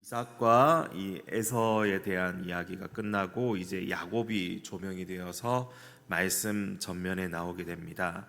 이삭과 이 에서에 대한 이야기가 끝나고 이제 야곱이 조명이 되어서 말씀 전면에 나오게 됩니다.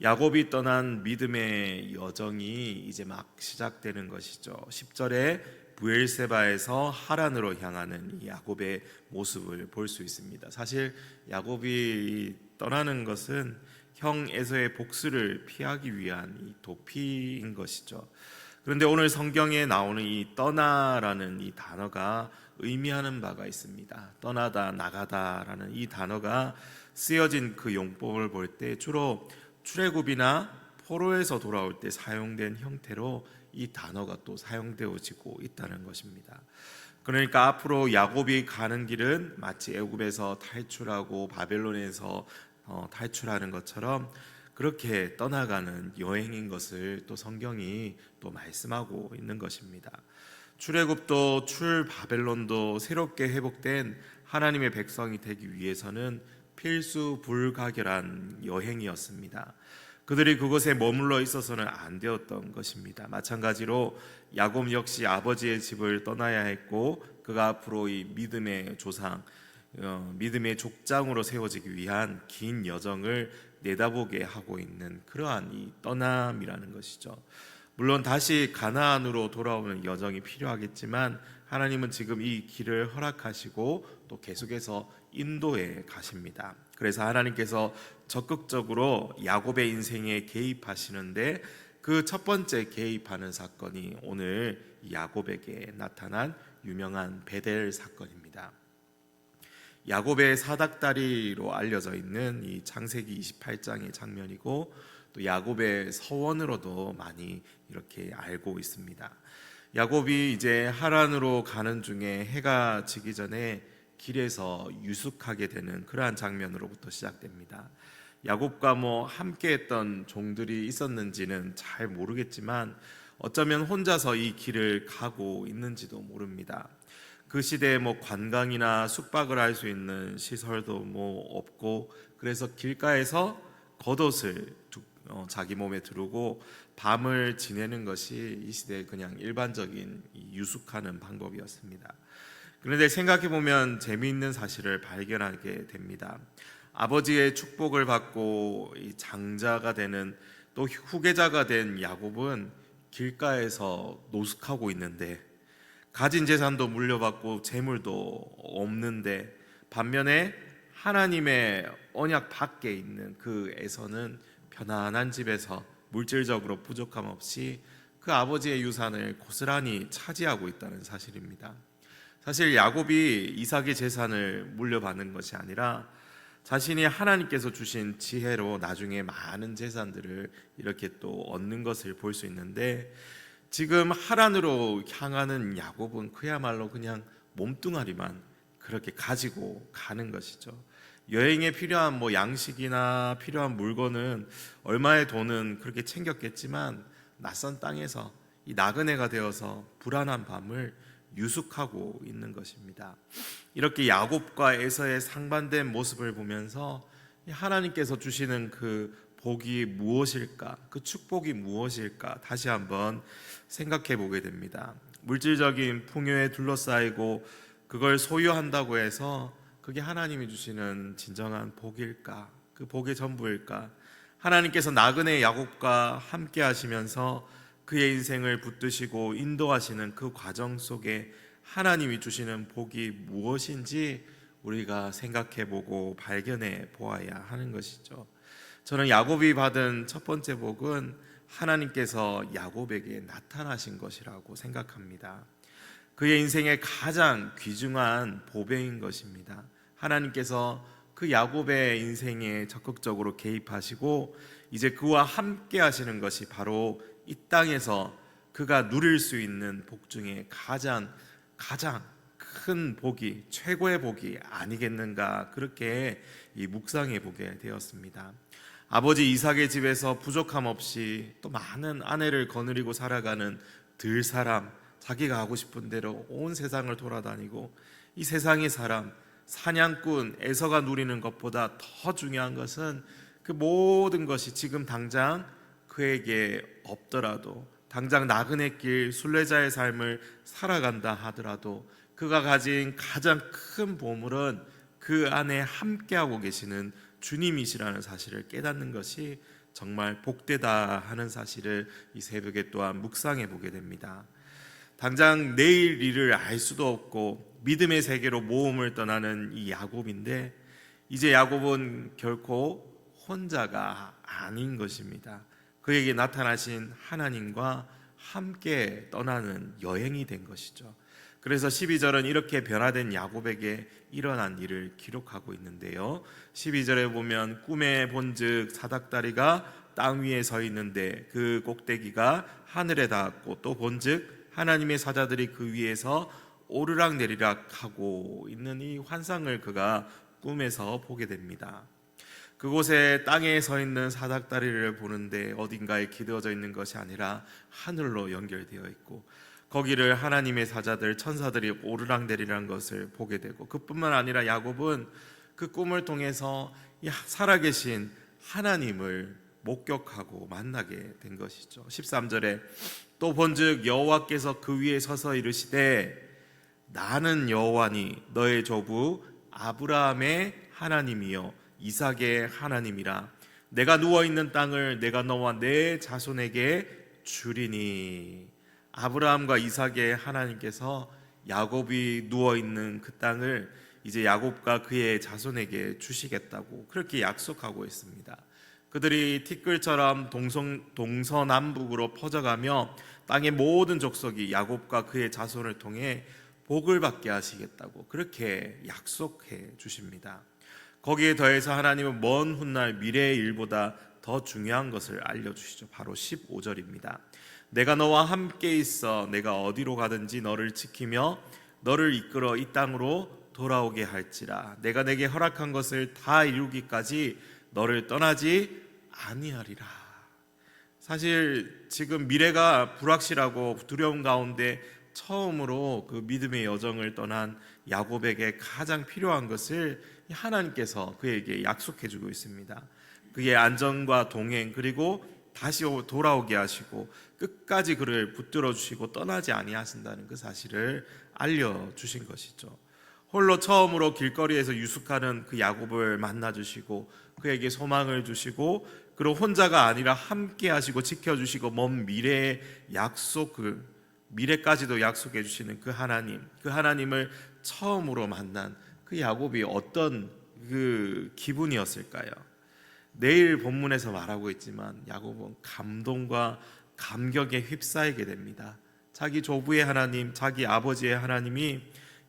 야곱이 떠난 믿음의 여정이 이제 막 시작되는 것이죠. 10절에 브엘세바에서 하란으로 향하는 이 야곱의 모습을 볼 수 있습니다. 사실 야곱이 떠나는 것은 형 에서의 복수를 피하기 위한 이 도피인 것이죠. 그런데 오늘 성경에 나오는 이 떠나라는 이 단어가 의미하는 바가 있습니다. 떠나다, 나가다라는 이 단어가 쓰여진 그 용법을 볼 때 주로 출애굽이나 포로에서 돌아올 때 사용된 형태로 이 단어가 또 사용되어지고 있다는 것입니다. 그러니까 앞으로 야곱이 가는 길은 마치 애굽에서 탈출하고 바벨론에서 탈출하는 것처럼 그렇게 떠나가는 여행인 것을 또 성경이 또 말씀하고 있는 것입니다. 출애굽도 출바벨론도 새롭게 회복된 하나님의 백성이 되기 위해서는 필수 불가결한 여행이었습니다. 그들이 그곳에 머물러 있어서는 안 되었던 것입니다. 마찬가지로 야곱 역시 아버지의 집을 떠나야 했고 그가 앞으로 이 믿음의 조상, 믿음의 족장으로 세워지기 위한 긴 여정을 내다보게 하고 있는 그러한 이 떠남이라는 것이죠. 물론 다시 가나안으로 돌아오는 여정이 필요하겠지만 하나님은 지금 이 길을 허락하시고 또 계속해서 인도해 가십니다. 그래서 하나님께서 적극적으로 야곱의 인생에 개입하시는데 그 첫 번째 개입하는 사건이 오늘 야곱에게 나타난 유명한 베델 사건입니다. 야곱의 사닥다리로 알려져 있는 이 창세기 28장의 장면이고 또 야곱의 서원으로도 많이 이렇게 알고 있습니다. 야곱이 이제 하란으로 가는 중에 해가 지기 전에 길에서 유숙하게 되는 그러한 장면으로부터 시작됩니다. 야곱과 함께했던 종들이 있었는지는 잘 모르겠지만 어쩌면 혼자서 이 길을 가고 있는지도 모릅니다. 그 시대에 관광이나 숙박을 할 수 있는 시설도 없고 그래서 길가에서 겉옷을 자기 몸에 두르고 밤을 지내는 것이 이 시대의 그냥 일반적인 유숙하는 방법이었습니다. 그런데 생각해보면 재미있는 사실을 발견하게 됩니다. 아버지의 축복을 받고 장자가 되는 또 후계자가 된 야곱은 길가에서 노숙하고 있는데 가진 재산도 물려받고 재물도 없는데 반면에 하나님의 언약 밖에 있는 그 에서는 편안한 집에서 물질적으로 부족함 없이 그 아버지의 유산을 고스란히 차지하고 있다는 사실입니다. 사실 야곱이 이삭의 재산을 물려받는 것이 아니라 자신이 하나님께서 주신 지혜로 나중에 많은 재산들을 이렇게 또 얻는 것을 볼 수 있는데 지금 하란으로 향하는 야곱은 그야말로 그냥 몸뚱아리만 그렇게 가지고 가는 것이죠. 여행에 필요한 양식이나 필요한 물건은 얼마의 돈은 그렇게 챙겼겠지만 낯선 땅에서 이 나그네가 되어서 불안한 밤을 유숙하고 있는 것입니다. 이렇게 야곱과 에서의 상반된 모습을 보면서 하나님께서 주시는 그 복이 무엇일까? 그 축복이 무엇일까? 다시 한번 생각해 보게 됩니다. 물질적인 풍요에 둘러싸이고 그걸 소유한다고 해서 그게 하나님이 주시는 진정한 복일까? 그 복의 전부일까? 하나님께서 나그네 야곱과 함께 하시면서 그의 인생을 붙드시고 인도하시는 그 과정 속에 하나님이 주시는 복이 무엇인지 우리가 생각해 보고 발견해 보아야 하는 것이죠. 저는 야곱이 받은 첫 번째 복은 하나님께서 야곱에게 나타나신 것이라고 생각합니다. 그의 인생의 가장 귀중한 보배인 것입니다. 하나님께서 그 야곱의 인생에 적극적으로 개입하시고 이제 그와 함께 하시는 것이 바로 이 땅에서 그가 누릴 수 있는 복 중에 가장 큰 복이, 최고의 복이 아니겠는가, 그렇게 묵상해 보게 되었습니다. 아버지 이삭의 집에서 부족함 없이 또 많은 아내를 거느리고 살아가는 들사람, 자기가 하고 싶은 대로 온 세상을 돌아다니고 이 세상의 사람, 사냥꾼 에서가 누리는 것보다 더 중요한 것은 그 모든 것이 지금 당장 그에게 없더라도 당장 나그네 길 순례자의 삶을 살아간다 하더라도 그가 가진 가장 큰 보물은 그 안에 함께하고 계시는 주님이시라는 사실을 깨닫는 것이 정말 복되다 하는 사실을 이 새벽에 또한 묵상해 보게 됩니다. 당장 내일 일을 알 수도 없고 믿음의 세계로 모험을 떠나는 이 야곱인데, 이제 야곱은 결코 혼자가 아닌 것입니다. 그에게 나타나신 하나님과 함께 떠나는 여행이 된 것이죠. 그래서 12절은 이렇게 변화된 야곱에게 일어난 일을 기록하고 있는데요, 12절에 보면 꿈에 본즉 사닥다리가 땅 위에 서 있는데 그 꼭대기가 하늘에 닿았고, 또 본즉 하나님의 사자들이 그 위에서 오르락 내리락 하고 있는 이 환상을 그가 꿈에서 보게 됩니다. 그곳에 땅에 서 있는 사닥다리를 보는데 어딘가에 기대어져 있는 것이 아니라 하늘로 연결되어 있고, 거기를 하나님의 사자들, 천사들이 오르락내리락한 것을 보게 되고, 그뿐만 아니라 야곱은 그 꿈을 통해서 살아계신 하나님을 목격하고 만나게 된 것이죠. 13절에 또 본즉 여호와께서 그 위에 서서 이르시되 나는 여호와니 너의 조부 아브라함의 하나님이요 이삭의 하나님이라. 내가 누워있는 땅을 내가 너와 내 자손에게 주리니. 아브라함과 이삭의 하나님께서 야곱이 누워있는 그 땅을 이제 야곱과 그의 자손에게 주시겠다고 그렇게 약속하고 있습니다. 그들이 티끌처럼 동서남북으로 퍼져가며 땅의 모든 족속이 야곱과 그의 자손을 통해 복을 받게 하시겠다고 그렇게 약속해 주십니다. 거기에 더해서 하나님은 먼 훗날 미래의 일보다 더 중요한 것을 알려주시죠. 바로 15절입니다. 내가 너와 함께 있어 내가 어디로 가든지 너를 지키며 너를 이끌어 이 땅으로 돌아오게 할지라. 내가 내게 허락한 것을 다 이루기까지 너를 떠나지 아니하리라. 사실 지금 미래가 불확실하고 두려움 가운데 처음으로 그 믿음의 여정을 떠난 야곱에게 가장 필요한 것을 하나님께서 그에게 약속해 주고 있습니다. 그의 안전과 동행, 그리고 다시 돌아오게 하시고 끝까지 그를 붙들어 주시고 떠나지 아니하신다는 그 사실을 알려주신 것이죠. 홀로 처음으로 길거리에서 유숙하는 그 야곱을 만나 주시고 그에게 소망을 주시고, 그리고 혼자가 아니라 함께 하시고 지켜주시고 먼 미래의 약속을, 미래까지도 약속해 주시는 그 하나님을 처음으로 만난 그 야곱이 어떤 그 기분이었을까요? 내일 본문에서 말하고 있지만 야곱은 감동과 감격에 휩싸이게 됩니다. 자기 조부의 하나님, 자기 아버지의 하나님이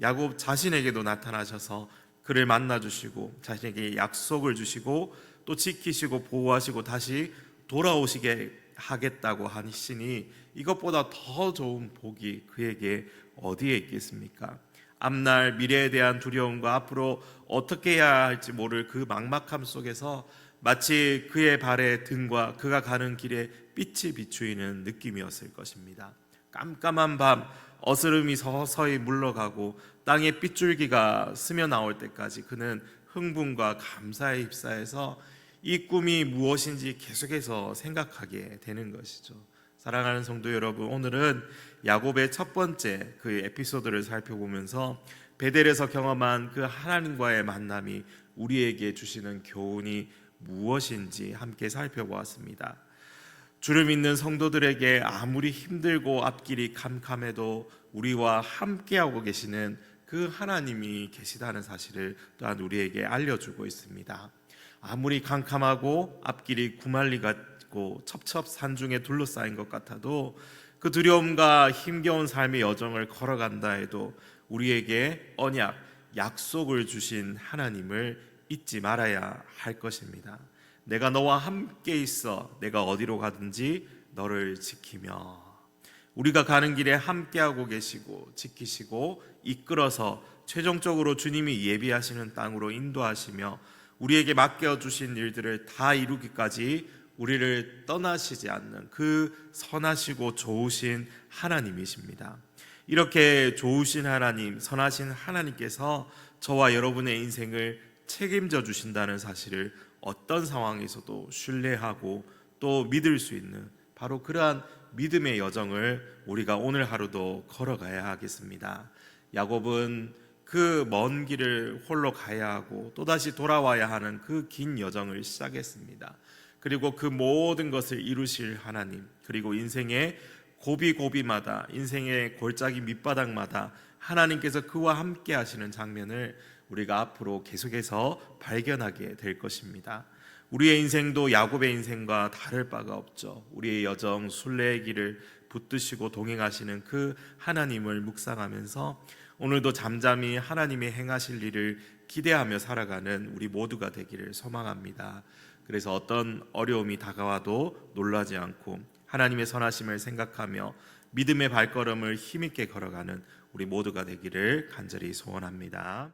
야곱 자신에게도 나타나셔서 그를 만나주시고 자신에게 약속을 주시고 또 지키시고 보호하시고 다시 돌아오시게 하겠다고 하시니 이것보다 더 좋은 복이 그에게 어디에 있겠습니까? 앞날 미래에 대한 두려움과 앞으로 어떻게 해야 할지 모를 그 막막함 속에서 마치 그의 발의 등과 그가 가는 길에 빛이 비추이는 느낌이었을 것입니다. 깜깜한 밤 어스름이 서서히 물러가고 땅에 빗줄기가 스며 나올 때까지 그는 흥분과 감사에 휩싸여서 이 꿈이 무엇인지 계속해서 생각하게 되는 것이죠. 사랑하는 성도 여러분, 오늘은 야곱의 첫 번째 그 에피소드를 살펴보면서 베델에서 경험한 그 하나님과의 만남이 우리에게 주시는 교훈이 무엇인지 함께 살펴보았습니다. 주를 믿는 성도들에게 아무리 힘들고 앞길이 캄캄해도 우리와 함께하고 계시는 그 하나님이 계시다는 사실을 또한 우리에게 알려주고 있습니다. 아무리 캄캄하고 앞길이 구말리 같고 첩첩산중에 둘러싸인 것 같아도 그 두려움과 힘겨운 삶의 여정을 걸어간다 해도 우리에게 언약, 약속을 주신 하나님을 잊지 말아야 할 것입니다. 내가 너와 함께 있어 내가 어디로 가든지 너를 지키며, 우리가 가는 길에 함께하고 계시고 지키시고 이끌어서 최종적으로 주님이 예비하시는 땅으로 인도하시며 우리에게 맡겨주신 일들을 다 이루기까지 우리를 떠나시지 않는 그 선하시고 좋으신 하나님이십니다. 이렇게 좋으신 하나님, 선하신 하나님께서 저와 여러분의 인생을 책임져 주신다는 사실을 어떤 상황에서도 신뢰하고 또 믿을 수 있는 바로 그러한 믿음의 여정을 우리가 오늘 하루도 걸어가야 하겠습니다. 야곱은 그 먼 길을 홀로 가야 하고 또다시 돌아와야 하는 그 긴 여정을 시작했습니다. 그리고 그 모든 것을 이루실 하나님, 그리고 인생의 고비고비마다, 인생의 골짜기 밑바닥마다 하나님께서 그와 함께 하시는 장면을 우리가 앞으로 계속해서 발견하게 될 것입니다. 우리의 인생도 야곱의 인생과 다를 바가 없죠. 우리의 여정, 순례의 길을 붙드시고 동행하시는 그 하나님을 묵상하면서 오늘도 잠잠히 하나님의 행하실 일을 기대하며 살아가는 우리 모두가 되기를 소망합니다. 그래서 어떤 어려움이 다가와도 놀라지 않고 하나님의 선하심을 생각하며 믿음의 발걸음을 힘있게 걸어가는 우리 모두가 되기를 간절히 소원합니다.